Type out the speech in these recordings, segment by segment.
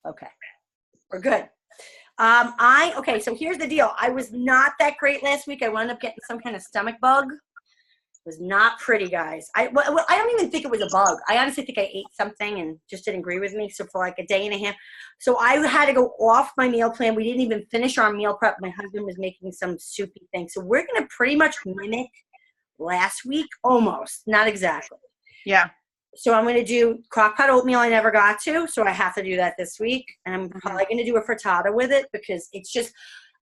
Okay. We're good. Okay, so here's the deal. I was not that great last week. I wound up getting some kind of stomach bug. It was not pretty, guys. I don't even think it was a bug. I honestly think I ate something and just didn't agree with me. So for like a day and a half. So I had to go off my meal plan. We didn't even finish our meal prep. My husband was making some soupy thing. So we're going to pretty much mimic last week, almost. Not exactly. Yeah. So I'm going to do crock pot oatmeal I never got to, so I have to do that this week. And I'm probably going to do a frittata with it because it's just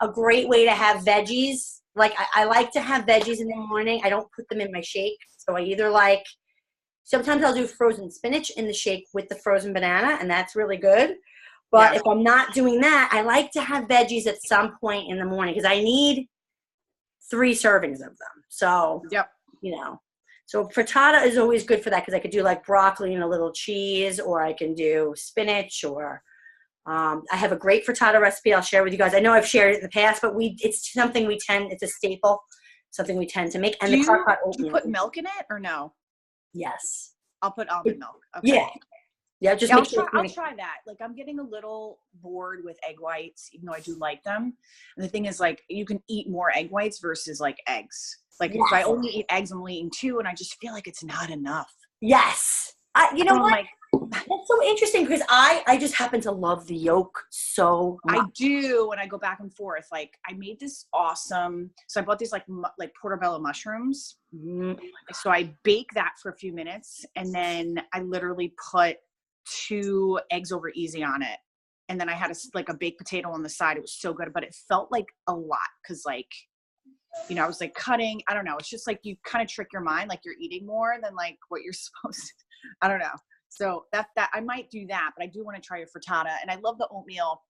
a great way to have veggies. Like I like to have veggies in the morning. I don't put them in my shake. So I either sometimes I'll do frozen spinach in the shake with the frozen banana, and that's really good. But if I'm not doing that, I like to have veggies at some point in the morning because I need 3 servings of them. So, So frittata is always good for that because I could do like broccoli and a little cheese, or I can do spinach, or I have a great frittata recipe I'll share with you guys. I know I've shared it in the past, but it's something it's a staple, something we tend to make. And do you put milk in it or no? Yes. I'll put almond milk. Okay. Yeah. Yeah, I'll try that. Like I'm getting a little bored with egg whites, even though I do like them. And the thing is, like, you can eat more egg whites versus like eggs. Like if I only eat eggs, I'm only eating 2, and I just feel like it's not enough. Yes. You know what? That's so interesting because I just happen to love the yolk so much. I do when I go back and forth. Like I made this awesome. So I bought these like portobello mushrooms. Mm-hmm. So I bake that for a few minutes, and then I literally put 2 eggs over easy on it. And then I had a baked potato on the side. It was so good, but it felt like a lot because I was like cutting. I don't know. It's just like you kind of trick your mind, like you're eating more than like what you're supposed to. I don't know. So that I might do that, but I do want to try your frittata. And I love the oatmeal,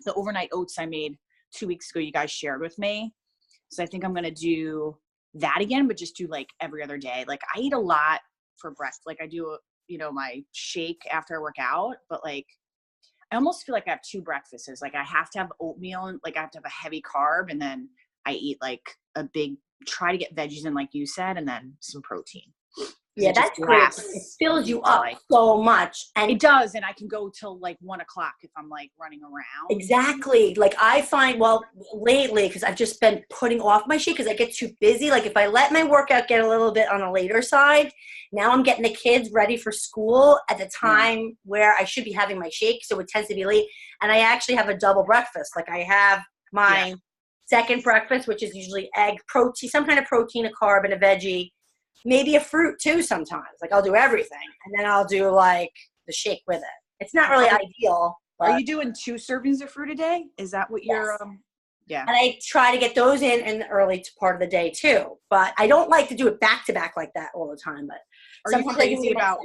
the overnight oats I made 2 weeks ago. You guys shared with me. So I think I'm going to do that again, but just do like every other day. Like I eat a lot for breakfast. Like I do, my shake after I work out, but like I almost feel like I have 2 breakfasts. Like I have to have oatmeal and like I have to have a heavy carb, and then I eat like try to get veggies in, like you said, and then some protein. Yeah, that's great. It fills you up so much. And it does. And I can go till like 1 o'clock if I'm like running around. Exactly. Like I find, lately, because I've just been putting off my shake because I get too busy. Like if I let my workout get a little bit on a later side, now I'm getting the kids ready for school at the time where I should be having my shake. So it tends to be late. And I actually have a double breakfast. Like I have my second breakfast, which is usually egg, protein, some kind of protein, a carb, and a veggie. Maybe a fruit too sometimes. Like I'll do everything. And then I'll do like the shake with it. It's not really ideal. Are you doing 2 servings of fruit a day? Is that what you're And I try to get those in the early part of the day too. But I don't like to do it back to back like that all the time. But are you crazy about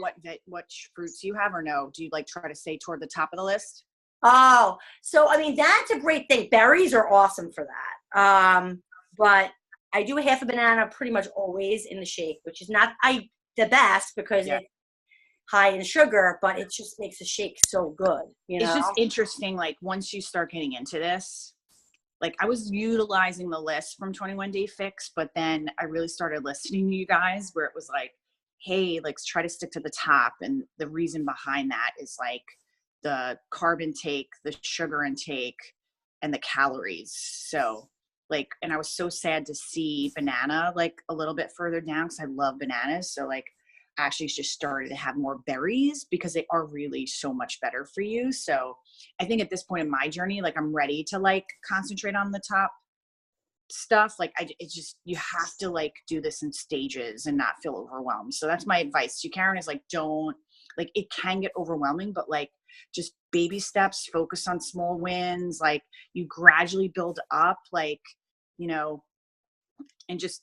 what fruits you have, or no? Do you like try to stay toward the top of the list? Oh, so I mean that's a great thing. Berries are awesome for that. But I do half a banana pretty much always in the shake, which is not the best because it's high in sugar, but it just makes the shake so good. It's just interesting. Like once you start getting into this, like I was utilizing the list from 21 Day Fix, but then I really started listening to you guys where it was like, hey, let's try to stick to the top. And the reason behind that is like the carb intake, the sugar intake, and the calories. So like, and I was so sad to see banana like a little bit further down because I love bananas. So like I actually just started to have more berries because they are really so much better for you. So I think at this point in my journey, like I'm ready to like concentrate on the top stuff. Like you have to like do this in stages and not feel overwhelmed. So that's my advice to you, Karen, is like, don't, like it can get overwhelming, but like just baby steps, focus on small wins. Like you gradually build up, like, and just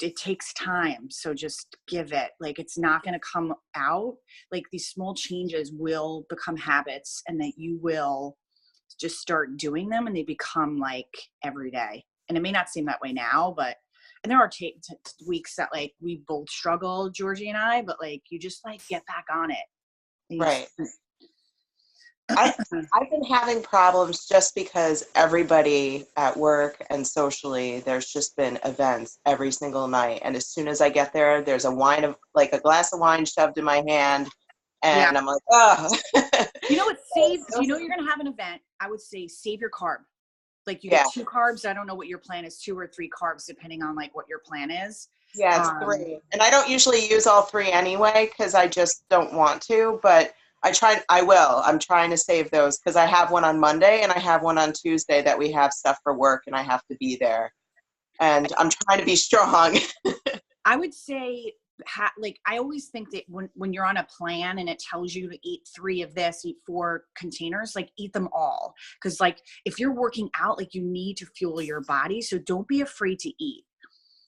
it takes time. So just give it, like, it's not going to come out. Like these small changes will become habits, and that you will just start doing them, and they become like every day. And it may not seem that way now, but, and there are weeks that like we both struggle, Georgie and I, but like, you just like get back on it. Right. I've been having problems just because everybody at work and socially, there's just been events every single night. And as soon as I get there, there's a glass of wine shoved in my hand. And I'm like, oh. You know what's save, if you know you're going to have an event, I would say save your carb. Like you get 2 carbs. I don't know what your plan is, 2 or 3 carbs, depending on like what your plan is. Yeah, it's 3. And I don't usually use all 3 anyway, because I just don't want to, but I'm trying to save those because I have one on Monday and I have one on Tuesday that we have stuff for work and I have to be there. And I'm trying to be strong. I would say, like, I always think that when you're on a plan and it tells you to eat 3 of this, eat 4 containers, like eat them all. Because like, if you're working out, like you need to fuel your body. So don't be afraid to eat.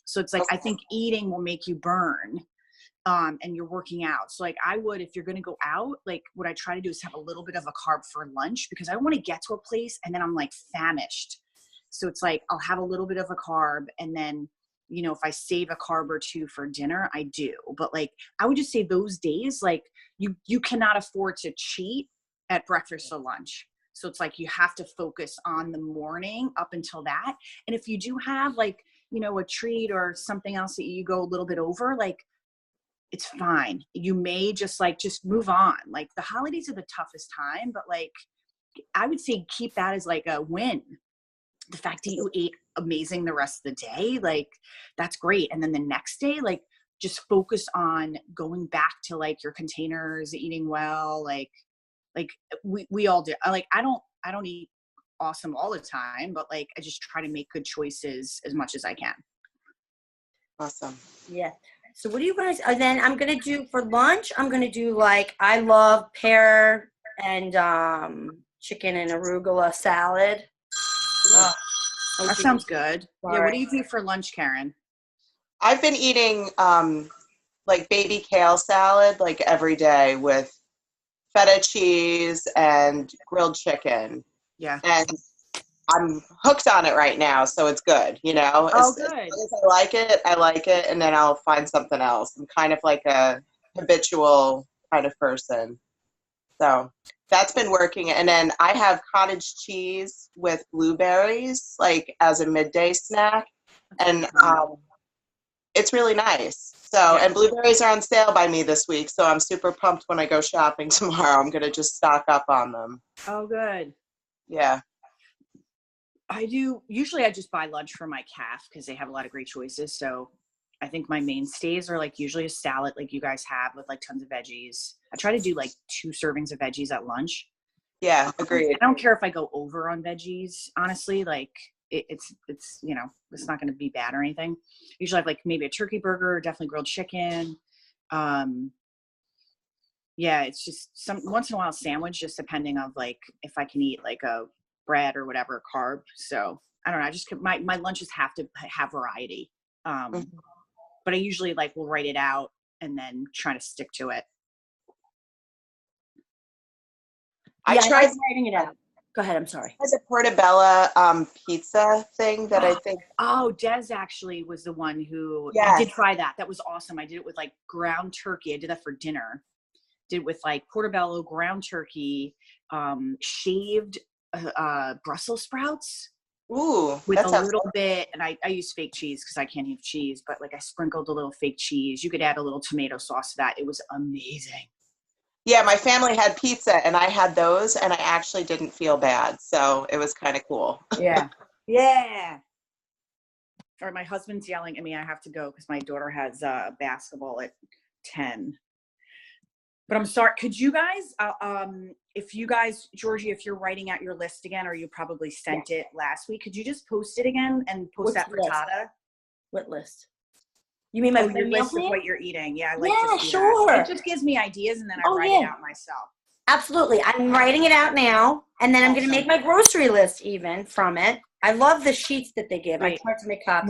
So it's like, I think eating will make you burn. And you're working out. So like I would, if you're going to go out, like what I try to do is have a little bit of a carb for lunch because I don't want to get to a place and then I'm like famished. So it's like, I'll have a little bit of a carb and then, you know, if I save a carb or 2 for dinner, I do. But like, I would just say those days, like you cannot afford to cheat at breakfast or lunch. So it's like, you have to focus on the morning up until that. And if you do have like, you know, a treat or something else that you go a little bit over, like, it's fine. You may just move on. Like the holidays are the toughest time, but like, I would say keep that as like a win. The fact that you ate amazing the rest of the day, like that's great. And then the next day, like just focus on going back to like your containers, eating well, like we all do. I don't eat awesome all the time, but like, I just try to make good choices as much as I can. Awesome. Yeah. So what do you guys, then I'm going to do for lunch, I'm going to do like, I love pear and chicken and arugula salad. Oh, that sounds good. Sorry. Yeah. What do you do for lunch, Karen? I've been eating like baby kale salad like every day with feta cheese and grilled chicken. Yeah. And I'm hooked on it right now, so it's good, you know. Oh, good. As long as I like it, and then I'll find something else. I'm kind of like a habitual kind of person. So that's been working. And then I have cottage cheese with blueberries, like as a midday snack. And it's really nice. So, and blueberries are on sale by me this week, so I'm super pumped when I go shopping tomorrow. I'm going to just stock up on them. Oh, good. Yeah. Usually I just buy lunch for my calf because they have a lot of great choices. So I think my mainstays are like usually a salad like you guys have with like tons of veggies. I try to do like 2 servings of veggies at lunch. Yeah, agreed. I don't care if I go over on veggies, honestly. Like it's you know, it's not going to be bad or anything. Usually I have like maybe a turkey burger, definitely grilled chicken. Yeah, it's just once in a while sandwich, just depending on like if I can eat like a bread or whatever carb. So I don't know. I just my lunches have to have variety. But I usually like will write it out and then try to stick to it. I tried writing it out. Go ahead. I'm sorry. The portobello pizza thing that I think. Oh, Des actually was the one who I did try that. That was awesome. I did it with like ground turkey. I did that for dinner. Did with like portobello, ground turkey, shaved Brussels sprouts. Ooh, with a little bit, and I use fake cheese because I can't eat cheese, but like I sprinkled a little fake cheese. You could add a little tomato sauce to that. It was amazing. Yeah, my family had pizza and I had those and I actually didn't feel bad. So it was kind of cool. Yeah. Yeah. Or my husband's yelling at me. I have to go because my daughter has basketball at 10. But I'm sorry. Could you guys, if you guys, Georgie, if you're writing out your list again, or you probably sent it last week, could you just post it again and post that frittata? What list? You mean my your list of what you're eating? Yeah, I like to see sure. that. It just gives me ideas, and then I write it out myself. Absolutely. I'm writing it out now, and then I'm going to make my grocery list even from it. I love the sheets that they give. I tried to make copies.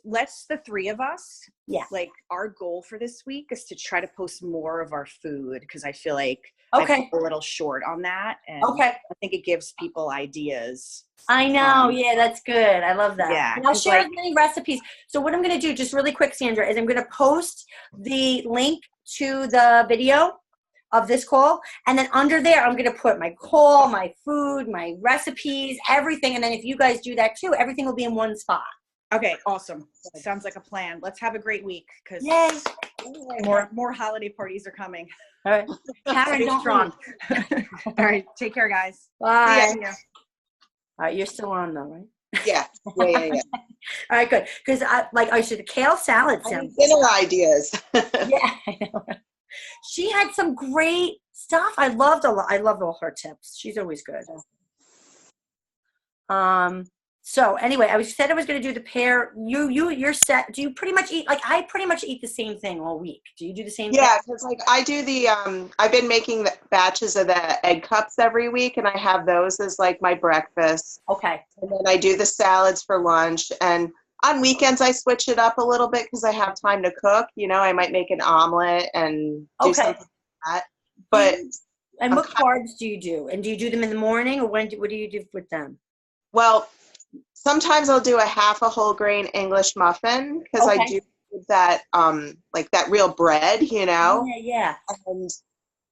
Let's the 3 of us. Yeah. Like our goal for this week is to try to post more of our food because I feel like I'm a little short on that. And I think it gives people ideas. I know. Yeah, that's good. I love that. Yeah. And I'll share as many recipes. So what I'm going to do, just really quick, Sandra, is I'm going to post the link to the video of this call, and then under there I'm going to put my call, my food, my recipes, everything, and then if you guys do that too, everything will be in one spot. Okay, awesome. Sounds like a plan. Let's have a great week because Yay. more holiday parties are coming. All right. Karen, Stay don't strong. leave. All right, take care, guys. Bye. See ya. All right, you're still on though, right? Yeah. Yeah. All right, good. Because I should kale salad I sounds. need dinner ideas. Yeah, I know. She had some great stuff. I loved all her tips. She's always good. So anyway, I said I was going to do the pear. You're set. Do you pretty much eat, like, I pretty much eat the same thing all week. Do you do the same thing? Yeah, because like I do the I've been making the batches of the egg cups every week, and I have those as like my breakfast. Okay. And then I do the salads for lunch, and on weekends I switch it up a little bit because I have time to cook. You know, I might make an omelet and do something like that. But And what carbs do you do? And do you do them in the morning, or what do you do with them? well, sometimes I'll do a half a whole grain English muffin because I do that like that real bread, you know. Yeah. And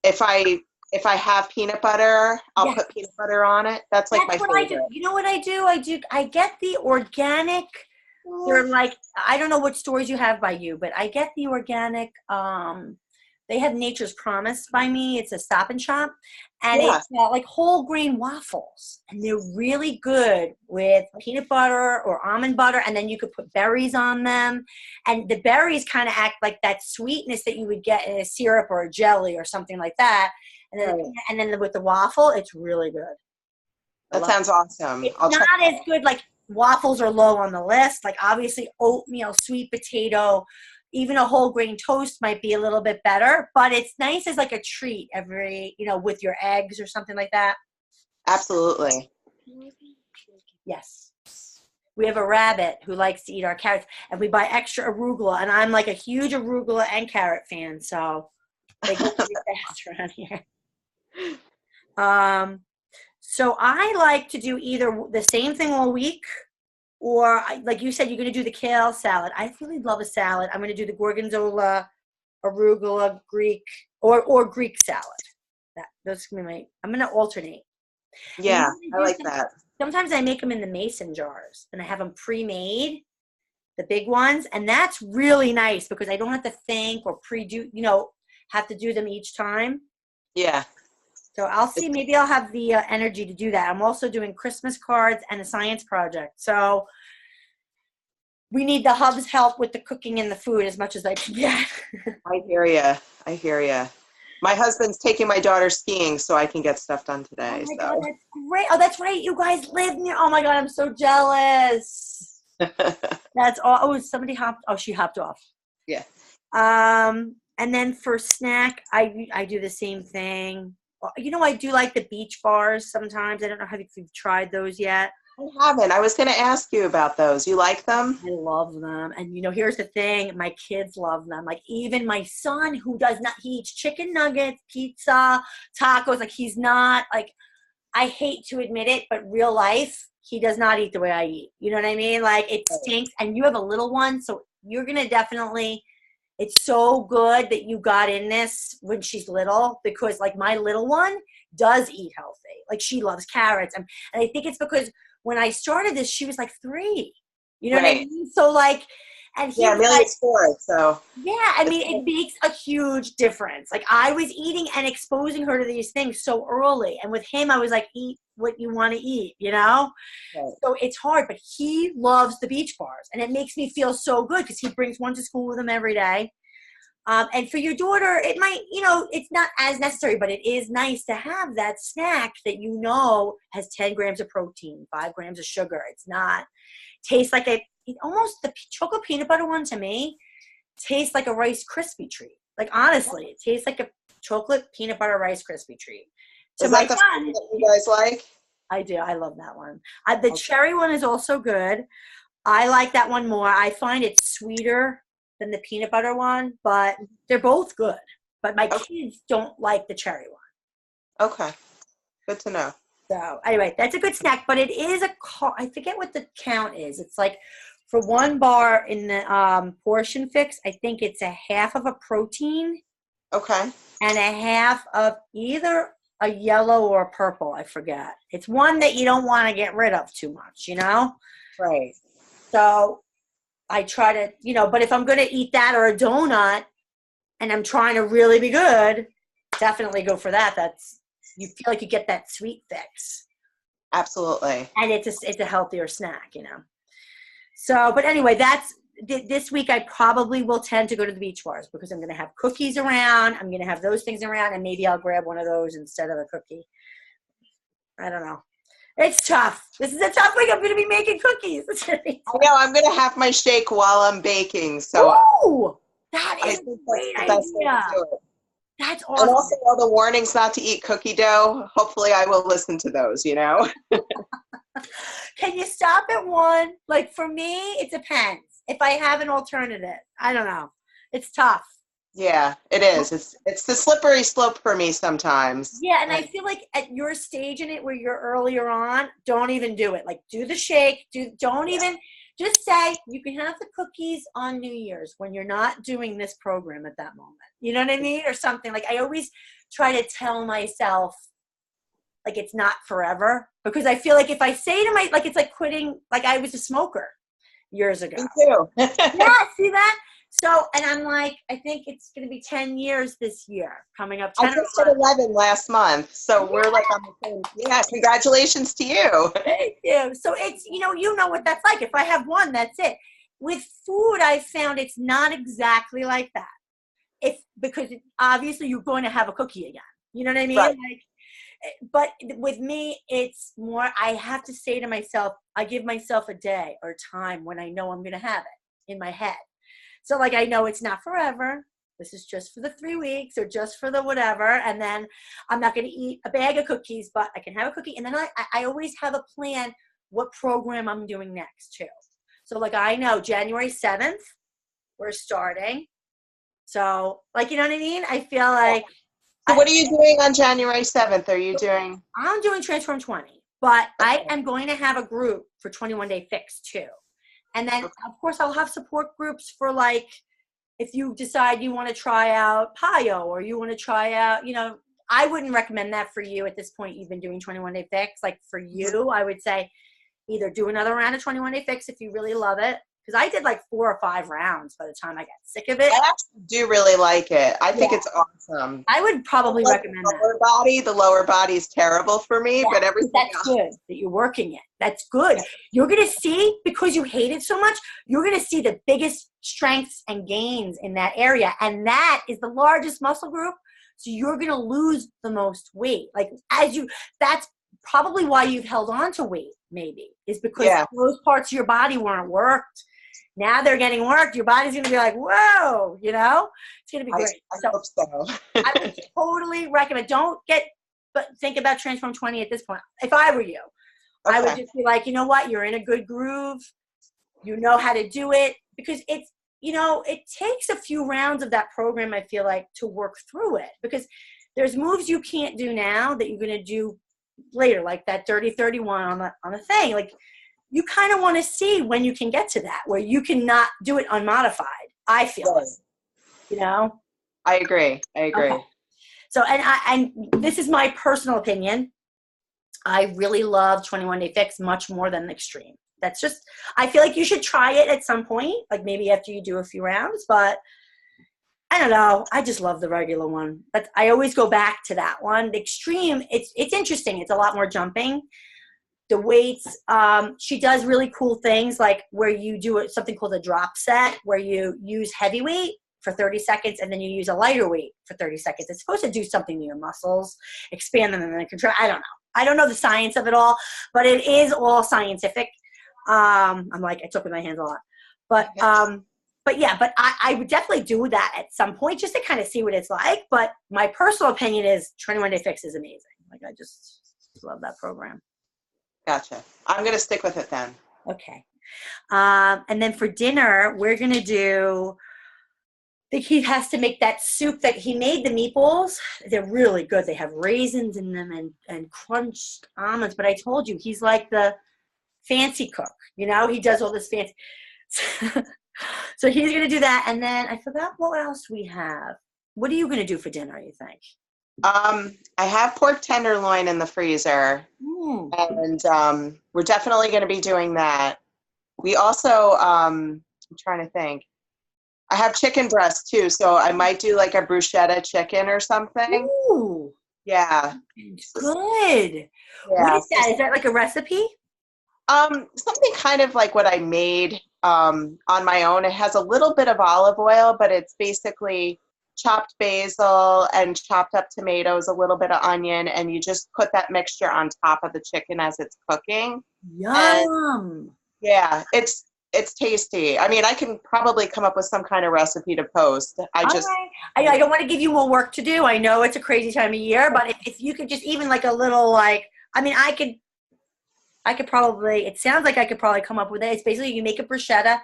if I have peanut butter, I'll put peanut butter on it. That's like my favorite. I do. You know what I do? I get the organic. They're like, I don't know what stores you have by you, but I get the organic. They have Nature's Promise by me. It's a Stop and Shop, and it's like whole grain waffles, and they're really good with peanut butter or almond butter, and then you could put berries on them, and the berries kind of act like that sweetness that you would get in a syrup or a jelly or something like that, and then with the waffle, it's really good. That sounds awesome. It's not as good. Like, waffles are low on the list. Like, obviously oatmeal, sweet potato, even a whole grain toast might be a little bit better, but it's nice as like a treat with your eggs or something like that. Absolutely. Yes. We have a rabbit who likes to eat our carrots, and we buy extra arugula, and I'm like a huge arugula and carrot fan, so they go pretty fast around here. So I like to do either the same thing all week, or like you said, you're going to do the kale salad. I really love a salad. I'm going to do the gorgonzola, arugula, Greek, or Greek salad. Those can be I'm going to alternate. Yeah, I like that. Sometimes I make them in the mason jars, and I have them pre-made, the big ones, and that's really nice because I don't have to think or have to do them each time. Yeah. So I'll see. Maybe I'll have the energy to do that. I'm also doing Christmas cards and a science project. So we need the hub's help with the cooking and the food as much as I can get. I hear you. My husband's taking my daughter skiing so I can get stuff done today. Oh my God, that's great. Oh, that's right. You guys live near. Oh my God, I'm so jealous. That's all. Oh, somebody hopped. Oh, she hopped off. Yeah. And then for snack, I do the same thing. I do like the beach bars sometimes. I don't know if you've tried those yet. I haven't. I was going to ask you about those. You like them? I love them. And, here's the thing. My kids love them. Like, even my son, who he eats chicken nuggets, pizza, tacos. Like, he's not, like, I hate to admit it, but real life, he does not eat the way I eat. You know what I mean? Like, it stinks. And you have a little one, so you're going to definitely... It's so good that you got in this when she's little, because like my little one does eat healthy. Like, she loves carrots. And I think it's because when I started this, she was like 3. You know what I mean? So like, and he Amelia's 4, so. Yeah, I mean, it makes a huge difference. Like, I was eating and exposing her to these things so early. And with him, I was like, eat what you want to eat, Right. So it's hard, but he loves the beach bars. And it makes me feel so good because he brings one to school with him every day. And for your daughter, it might, it's not as necessary, but it is nice to have that snack that has 10 grams of protein, 5 grams of sugar. Tastes like almost the chocolate peanut butter one to me tastes like a Rice Krispie treat. Like, honestly, it tastes like a chocolate peanut butter Rice Krispie treat. Is that the one that you guys like? I do. I love that one. The cherry one is also good. I like that one more. I find it sweeter than the peanut butter one, but they're both good. But my kids don't like the cherry one. Okay. Good to know. So anyway, that's a good snack, but it is I forget what the count is. It's like for one bar in the portion fix, I think it's a half of a protein. Okay. And a half of either a yellow or a purple. I forget. It's one that you don't want to get rid of too much, Right. So I try to, but if I'm going to eat that or a donut and I'm trying to really be good, definitely go for that. You feel like you get that sweet fix. Absolutely. And it's a healthier snack, So, but anyway, this week I probably will tend to go to the beach bars because I'm going to have cookies around. I'm going to have those things around, and maybe I'll grab one of those instead of a cookie. I don't know. It's tough. This is a tough week. I'm going to be making cookies. I know. I'm going to have my shake while I'm baking. So that is a great idea. That's awesome. And also all the warnings not to eat cookie dough. Hopefully I will listen to those, Can you stop at one? Like for me, it depends. If I have an alternative, I don't know. It's tough. Yeah, it is. It's the slippery slope for me sometimes. Yeah, and I feel like at your stage in it where you're earlier on, don't even do it. Like do the shake. Don't even just say you can have the cookies on New Year's when you're not doing this program at that moment. You know what I mean? Or something. Like I always try to tell myself like it's not forever, because I feel like if I say to it's like quitting, like I was a smoker years ago. Me too. Yeah, see that? So, and I'm like, I think it's going to be 10 years this year, coming up. I just did 11 last month, so we're like on the same. Yeah, congratulations to you. Thank you. So it's, you know what that's like. If I have one, that's it. With food, I found it's not exactly like that. Because obviously you're going to have a cookie again. You know what I mean? Right. But with me, it's more, I have to say to myself, I give myself a day or time when I know I'm going to have it in my head. So like, I know it's not forever. This is just for the 3 weeks or just for the whatever. And then I'm not going to eat a bag of cookies, but I can have a cookie. And then I always have a plan what program I'm doing next too. So like, I know January 7th, we're starting. So like, you know what I mean? I feel like. So what are you doing on January 7th? Are you doing? I'm doing Transform 20, but I am going to have a group for 21 Day Fix too. And then of course I'll have support groups for like, if you decide you want to try out PiYo or you want to try out, I wouldn't recommend that for you at this point. You've been doing 21 Day Fix. Like for you, I would say either do another round of 21 Day Fix if you really love it. Because I did like 4 or 5 rounds by the time I got sick of it. I actually do really like it. I think it's awesome. I would probably recommend that. The lower body is terrible for me, but everything that's else. good that you're working it. That's good. You're going to see, because you hate it so much, you're going to see the biggest strengths and gains in that area. And that is the largest muscle group. So you're going to lose the most weight. Like that's probably why you've held on to weight, maybe, is because those parts of your body weren't worked. Now they're getting worked. Your body's going to be like, whoa, it's going to be great. I hope so. I would totally recommend. But think about Transform 20 at this point. If I were you, I would just be like, you know what? You're in a good groove. You know how to do it, because it's, it takes a few rounds of that program, I feel like, to work through it, because there's moves you can't do now that you're going to do later, like that Dirty 31 on the thing. Like, you kind of want to see when you can get to that, where you cannot do it unmodified. I feel it, I agree. Okay. So, and this is my personal opinion. I really love 21 Day Fix much more than Extreme. That's just, I feel like you should try it at some point, like maybe after you do a few rounds, but I don't know. I just love the regular one, but I always go back to that one. The Extreme, it's interesting. It's a lot more jumping. The weights, she does really cool things, like where you do something called a drop set, where you use heavy weight for 30 seconds and then you use a lighter weight for 30 seconds. It's supposed to do something to your muscles, expand them, and then control. I don't know. I don't know the science of it all, but it is all scientific. I'm like, I took it in my hands a lot. But I would definitely do that at some point just to kind of see what it's like. But my personal opinion is 21 Day Fix is amazing. Like, I just love that program. Gotcha. I'm going to stick with it then. Okay. And then for dinner, we're going to do, I think he has to make that soup that he made, the meatballs. They're really good. They have raisins in them and crunched almonds. But I told you, he's like the fancy cook. He does all this fancy. So he's going to do that. And then I forgot what else we have. What are you going to do for dinner, you think? I have pork tenderloin in the freezer, and we're definitely going to be doing that. We also I'm trying to think. I have chicken breast too, so I might do like a bruschetta chicken or something. Ooh, Yeah. good. What Yeah. is that? Is that like a recipe? Something kind of like what I made on my own. It has a little bit of olive oil, but it's basically chopped basil and chopped up tomatoes, a little bit of onion, and you just put that mixture on top of the chicken as it's cooking. Yum. Yeah, it's tasty. I mean, I can probably come up with some kind of recipe to post. All right. I don't want to give you more work to do. I know it's a crazy time of year, but if you could just even like a little like, I mean, I could probably, it sounds like I could probably come up with it. It's basically you make a bruschetta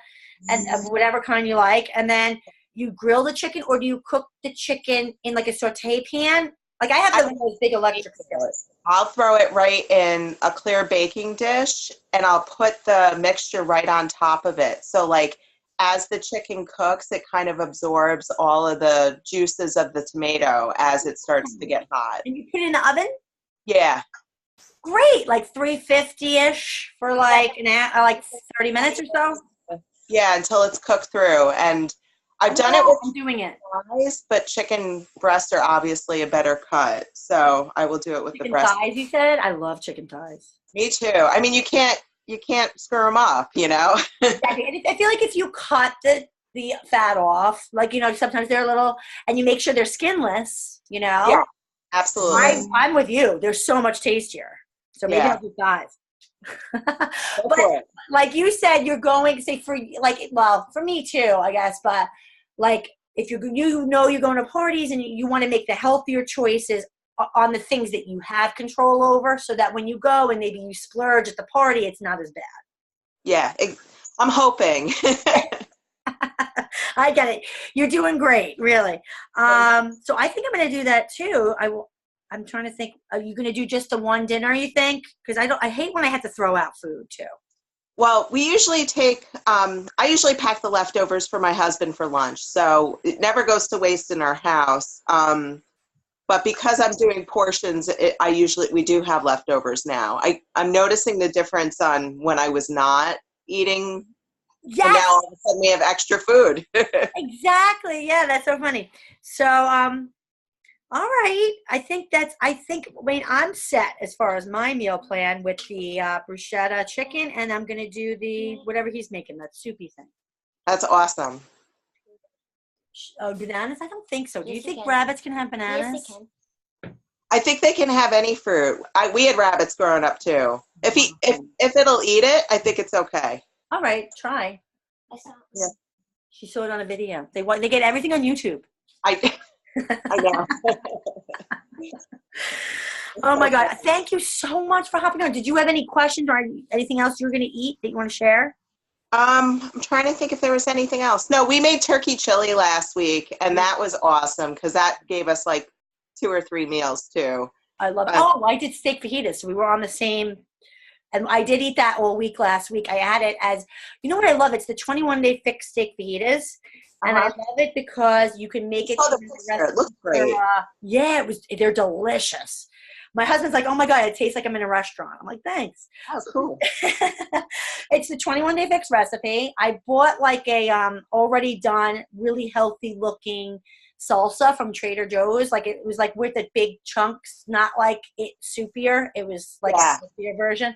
and of whatever kind you like, and then you grill the chicken, or do you cook the chicken in like a saute pan? Like I have those big electric skillets. I'll throw it right in a clear baking dish, and I'll put the mixture right on top of it. So like as the chicken cooks, it kind of absorbs all of the juices of the tomato as it starts to get hot. And you put it in the oven? Yeah. Great, like 350-ish for like an hour, like 30 minutes or so. Yeah, until it's cooked through. And I've done it with I'm doing it. thighs, but chicken breasts are obviously a better cut. So I will do it with Chicken the breast. thighs, you said? I love chicken thighs. Me too. I mean, you can't screw them up, you know? I feel like if you cut the fat off, like, you know, sometimes they're a little, and you make sure they're skinless, you know? Yeah, absolutely. I'm with you. They're so much tastier. So maybe I'll do thighs. But like you said, you're going, say for like, well, for me too, I guess, but like if you know you're going to parties and you want to make the healthier choices on the things that you have control over, so that when you go and maybe you splurge at the party, it's not as bad. Yeah, I'm hoping. I get it. You're doing great, really. So I think I'm going to do that too. I'm trying to think. Are you going to do just the one dinner, you think? Because I hate when I have to throw out food too. Well, we usually I usually pack the leftovers for my husband for lunch, so it never goes to waste in our house. But because I'm doing portions, we do have leftovers now. I'm noticing the difference on when I was not eating. Yes. And now all of a sudden we have extra food. Exactly. Yeah, that's so funny. So, all right. Wayne, I'm set as far as my meal plan with the bruschetta chicken, and I'm going to do the whatever he's making, that soupy thing. That's awesome. Oh, bananas? I don't think so. Do you Yes, they think can. rabbits can have bananas? Yes, they can. I think they can have any fruit. We had rabbits growing up too. If it'll eat it, I think it's okay. All right, try. I saw. Yeah. She saw it on a video. They get everything on YouTube. I know. Oh my God. Thank you so much for hopping on. Did you have any questions or anything else you were going to eat that you want to share? I'm trying to think if there was anything else. No, we made turkey chili last week, and that was awesome because that gave us like 2 or 3 meals too. I love it. Oh, I did steak fajitas. So we were on the same, and I did eat that all week last week. I had it as, you know what I love? It's the 21-day fix steak fajitas. And I love it because you can make it. It looks great. Yeah, they're delicious. My husband's like, oh my God, it tastes like I'm in a restaurant. I'm like, thanks. Oh, cool. It's the 21-day fix recipe. I bought like a already done, really healthy looking salsa from Trader Joe's. Like it was like with the big chunks, not like it soupier. It was like a soupier version.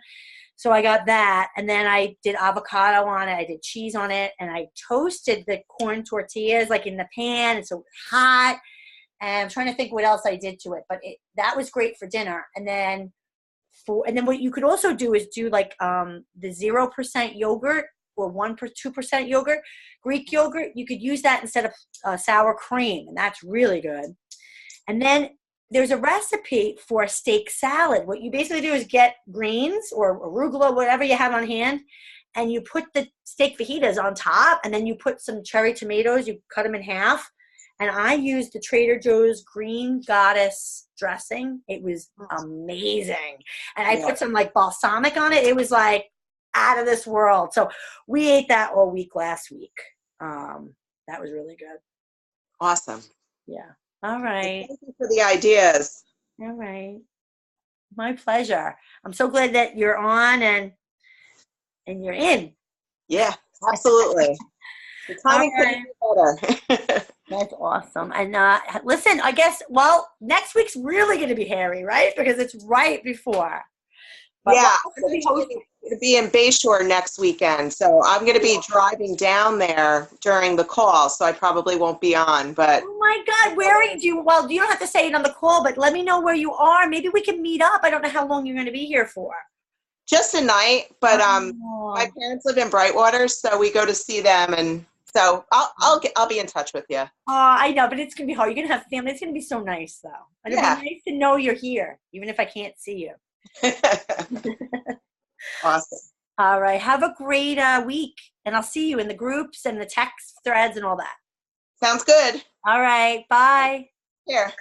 So I got that, and then I did avocado on it. I did cheese on it, and I toasted the corn tortillas like in the pan, and so it was hot. And I'm trying to think what else I did to it, but that was great for dinner. And then what you could also do is do like the 0% yogurt or 2% yogurt, Greek yogurt. You could use that instead of sour cream, and that's really good. And then there's a recipe for a steak salad. What you basically do is get greens or arugula, whatever you have on hand, and you put the steak fajitas on top, and then you put some cherry tomatoes. You cut them in half. And I used the Trader Joe's Green Goddess dressing. It was amazing. And I put some like balsamic on it. It was like out of this world. So we ate that all week last week. That was really good. Awesome. Yeah. All right. Thank you for the ideas. All right. My pleasure. I'm so glad that you're on and you're in. Yeah, absolutely. The timing All right. couldn't be better. That's awesome. And listen, I guess, well, next week's really going to be hairy, right? Because it's right before. But Yeah, we'll I'm be going to be in Bayshore next weekend, so I'm going to be driving down there during the call, so I probably won't be on. But oh my God, where are you? Well, you don't have to say it on the call, but let me know where you are. Maybe we can meet up. I don't know how long you're going to be here for. just a night. But Oh. my parents live in Brightwater, so we go to see them, and so I'll be in touch with you. I know, but it's going to be hard. You're going to have family. It's going to be so nice, though. And Yeah. it'd be nice to know you're here, even if I can't see you. Awesome. All right. Have a great week. And I'll see you in the groups and the text threads and all that. Sounds good. All right. Bye. Here.